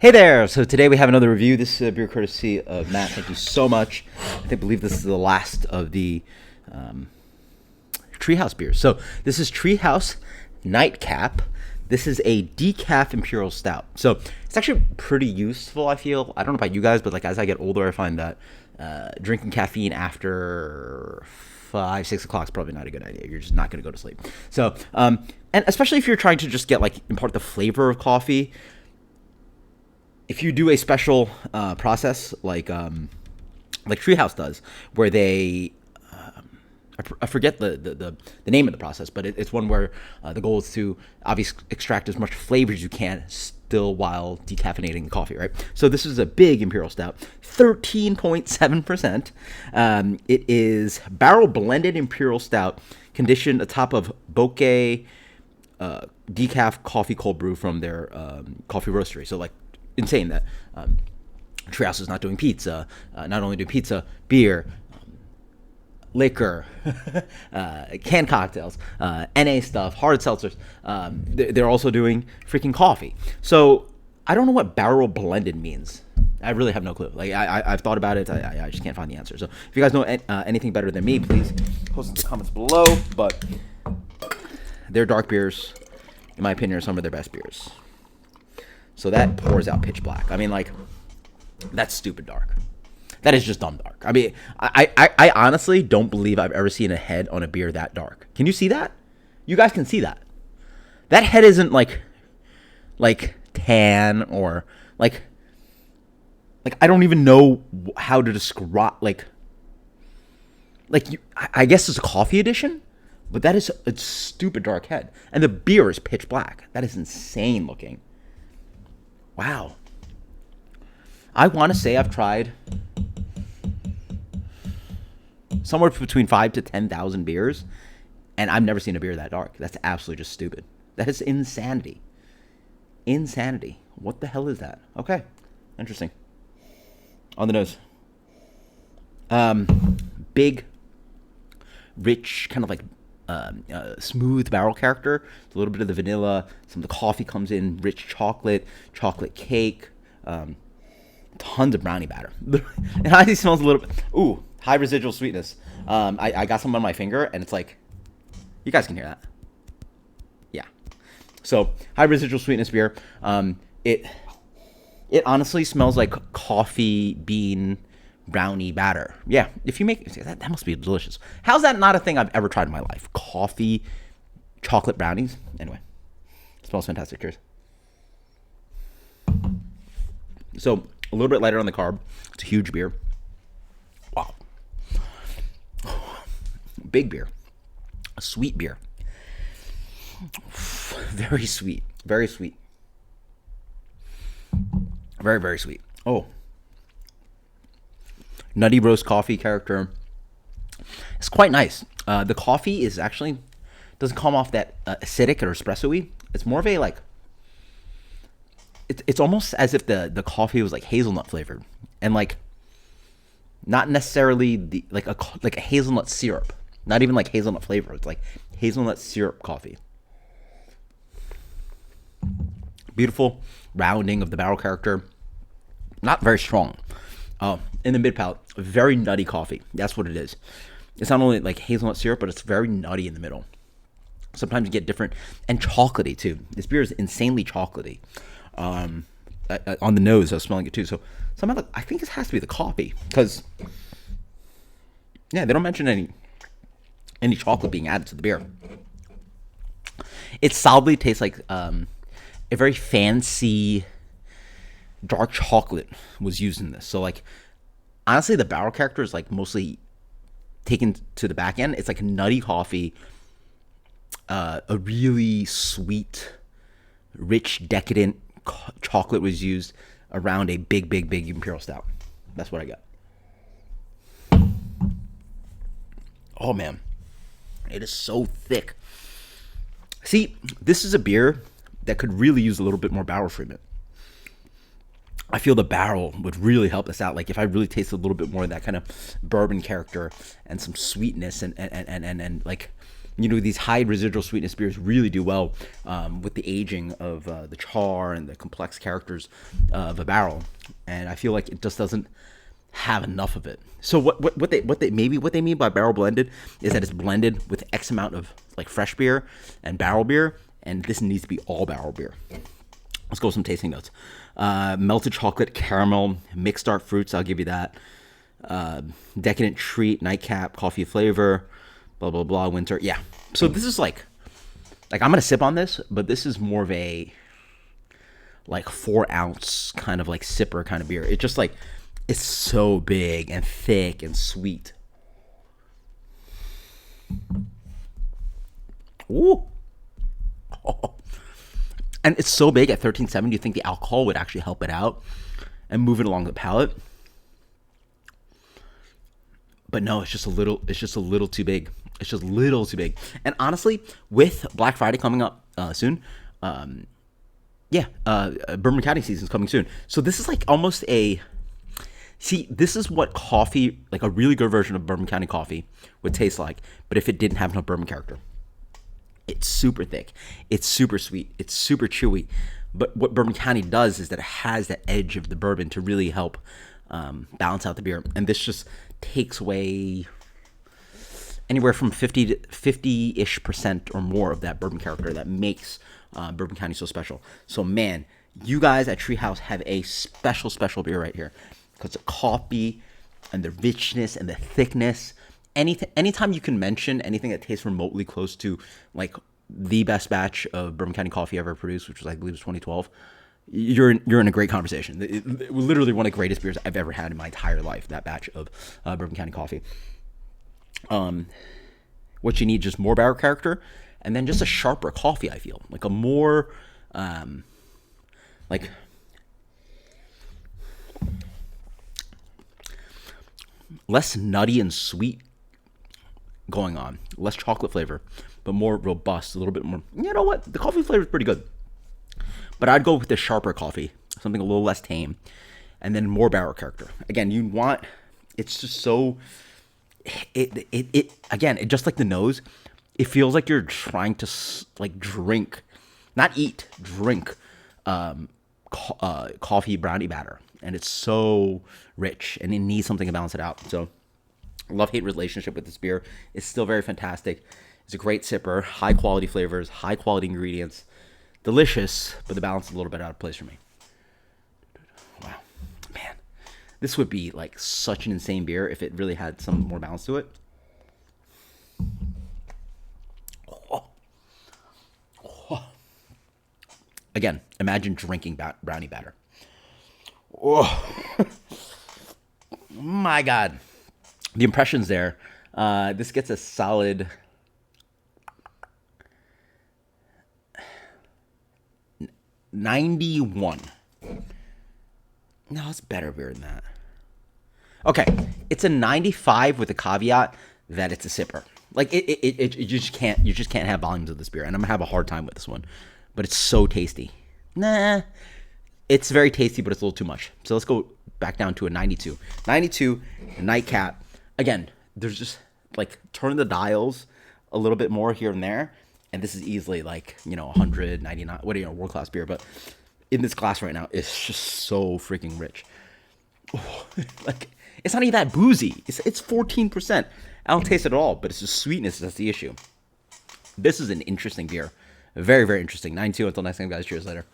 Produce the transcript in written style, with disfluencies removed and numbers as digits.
Hey there! So today we have another review. This is a beer courtesy of Matt. Thank you so much. I believe this is the last of the Treehouse beers. So this is Treehouse Nightcap. This is a decaf Imperial Stout. So it's actually pretty useful, I feel. I don't know about you guys, but like as I get older, I find that drinking caffeine after 5, 6 o'clock is probably not a good idea. You're just not going to go to sleep. So, and especially if you're trying to just get like impart the flavor of coffee. If you do a special process like Treehouse does, where they I forget the name of the process, but it's one where the goal is to obviously extract as much flavor as you can, still while decaffeinating the coffee, right? So this is a big Imperial Stout, 13.7%. It is barrel blended Imperial Stout, conditioned atop of bokeh decaf coffee cold brew from their coffee roastery. So like insane that Treehouse is not doing pizza, not only doing pizza, beer, liquor, canned cocktails, NA stuff, hard seltzers. They're also doing freaking coffee. So I don't know what barrel blended means. I really have no clue. Like I've thought about it. I just can't find the answer. So if you guys know anything better than me, please post in the comments below. But their dark beers, in my opinion, are some of their best beers. So that pours out pitch black. I mean, like, that's stupid dark. That is just dumb dark. I mean, I honestly don't believe I've ever seen a head on a beer that dark. Can you see that? You guys can see that. That head isn't like tan or like I don't even know how to describe I guess it's a coffee edition, but that is a stupid dark head. And the beer is pitch black. That is insane looking. Wow. I want to say I've tried somewhere between 5 to 10,000 beers, and I've never seen a beer that dark. That's absolutely just stupid. That is insanity. Insanity. What the hell is that? Okay. Interesting. On the nose. Big, rich, kind of like smooth barrel character. A little bit of the vanilla. Some of the coffee comes in. Rich chocolate cake. Tons of brownie batter. It honestly smells a little bit. Ooh, high residual sweetness. I got some on my finger, and it's like, you guys can hear that. Yeah. So high residual sweetness beer. It honestly smells like coffee bean brownie batter. Yeah, if you make that must be delicious. How's that not a thing I've ever tried in my life? Coffee, chocolate brownies. Anyway, it smells fantastic. Cheers. So a little bit lighter on the carb. It's a huge beer. Wow. Big beer. A sweet beer. Very sweet. Very sweet. Very, very sweet. Oh. Nutty roast coffee character. It's quite nice. The coffee is actually doesn't come off that acidic or espresso-y. It's more of a like. It's almost as if the coffee was like hazelnut flavored, and like not necessarily the like a hazelnut syrup. Not even like hazelnut flavor. It's like hazelnut syrup coffee. Beautiful rounding of the barrel character. Not very strong. In the mid palate, very nutty coffee. That's what it is. It's not only like hazelnut syrup, but it's very nutty in the middle. Sometimes you get different, and chocolatey too. This beer is insanely chocolatey. On the nose, I was smelling it too. So somehow I think this has to be the coffee, because yeah, they don't mention any chocolate being added to the beer. It solidly tastes like a very fancy dark chocolate was used in this. So like honestly, the barrel character is like mostly taken to the back end. It's like nutty coffee, a really sweet, rich, decadent chocolate was used around a big Imperial Stout. That's what I got. Oh man, it is so thick. See, this is a beer that could really use a little bit more barrel treatment. I feel the barrel would really help us out. Like if I really taste a little bit more of that kind of bourbon character and some sweetness and like these high residual sweetness beers really do well with the aging of the char and the complex characters of a barrel, and I feel like it just doesn't have enough of it. So what they mean by barrel blended is that it's blended with X amount of like fresh beer and barrel beer, and this needs to be all barrel beer. Let's go with some tasting notes. Melted chocolate, caramel, mixed dark fruits. I'll give you that. Decadent treat, nightcap, coffee flavor, blah blah blah. Winter. Yeah. So this is like I'm gonna sip on this, but this is more of a like 4-ounce kind of like sipper kind of beer. It just like it's so big and thick and sweet. Ooh. Oh. And it's so big at 13.7. You think the alcohol would actually help it out and move it along the palate? But no, it's just a little too big. It's just a little too big. And honestly, with Black Friday coming up soon, Bourbon County season's coming soon. So this is like almost this is what coffee, like a really good version of Bourbon County coffee, would taste like, but if it didn't have no bourbon character. It's super thick. It's super sweet. It's super chewy. But what Bourbon County does is that it has that edge of the bourbon to really help balance out the beer. And this just takes away anywhere from 50-ish% or more of that bourbon character that makes Bourbon County so special. So man, you guys at Treehouse have a special beer right here, because the coffee and the richness and the thickness. Anytime you can mention anything that tastes remotely close to like the best batch of Bourbon County coffee ever produced, which was I believe was 2012, you're in a great conversation. It was literally one of the greatest beers I've ever had in my entire life. That batch of Bourbon County coffee. What you need, just more barrel character, and then just a sharper coffee. I feel like a more like less nutty and sweet going on, less chocolate flavor, but more robust, a little bit more. You know what? The coffee flavor is pretty good, but I'd go with the sharper coffee, something a little less tame, and then more barrel character. Again, you want, it's just so, it just like the nose, it feels like you're trying to like drink, not eat, drink coffee brownie batter, and it's so rich, and it needs something to balance it out. So love-hate relationship with this beer. It's still very fantastic. It's a great sipper, high quality flavors, high quality ingredients, delicious, but the balance is a little bit out of place for me. Wow, man, this would be like such an insane beer if it really had some more balance to it. Again, imagine drinking brownie batter. Oh, my God. The impressions there. This gets a solid 91. No, it's better beer than that. Okay, it's a 95 with a caveat that it's a sipper. Like you just can't have volumes of this beer, and I'm gonna have a hard time with this one. But it's so tasty. Nah, it's very tasty, but it's a little too much. So let's go back down to a 92. 92, Nightcap. Again, there's just like turn the dials a little bit more here and there, and this is easily like 199. World class beer, but in this glass right now, it's just so freaking rich. Oh, like it's not even that boozy. It's 14%. I don't taste it at all, but it's the sweetness that's the issue. This is an interesting beer. Very, very interesting. 92. Until next time, guys. Cheers later.